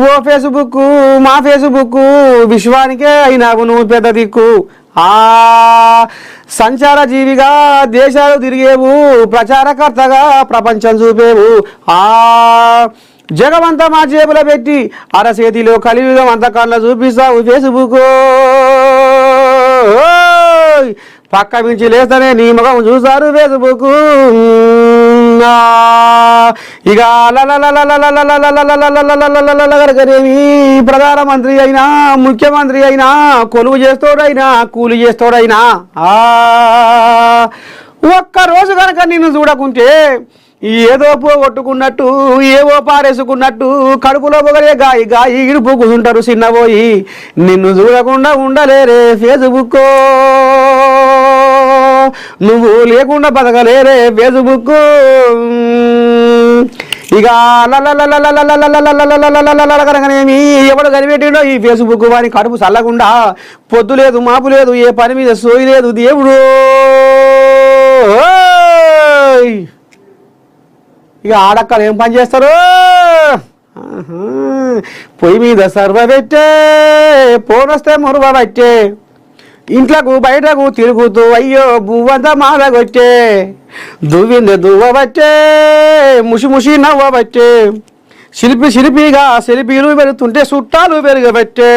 ఓ Facebook మా Facebook విశ్వానికే అయినావు నువ్వు పెద్ద దిక్కు. సంచార జీవిగా దేశాలు తిరిగేవు, ప్రచారకర్తగా ప్రపంచం చూపేవు. జగమంతా మా జేబులో పెట్టి అరచేతిలో కలియుగం అంత కళ్ళ చూపిస్తావు ఫేస్బుక్. పక్క మించి లేస్తేనే నీ ముఖం చూసారు ఫేస్బుక్. ఇక ప్రధానమంత్రి అయినా ముఖ్యమంత్రి అయినా కొలువు చేస్తోడైనా కూలి చేస్తోడైనా ఒక్కరోజు కనుక నిన్ను చూడకుంటే ఏదో పోగొట్టుకున్నట్టు ఏవో పారేసుకున్నట్టు కడుపులో పొగలే గాయి ఇడుపు కూర్చుంటారు చిన్నబోయి. నిన్ను చూడకుండా ఉండలేరే ఫేస్బుక్, నువ్వు లేకుండా బతకలేరే ఫేస్బుక్. ఇక కనుకనేమి ఎవడు కనిపెట్టిండో ఈ ఫేస్బుక్ వాని కడుపు చల్లకుండా పొద్దు లేదు మాపు లేదు ఏ పని మీద సోయి లేదు దేవుడు. ఇక ఆడక్కలు ఏం పని చేస్తారు? పొయ్యి మీద సర్వ పెట్టే పోనొస్తే మురువ పట్టే ఇంట్లకు బయటకు తిరుగుతూ అయ్యో బువ్వంతా మాలగొట్టే దువ్వింది దువ్వబట్టే ముసి ముసి నవ్వబట్టే శిల్పిగా శిల్పీలు పెరుగుతుంటే చుట్టాలు పెరగబట్టే.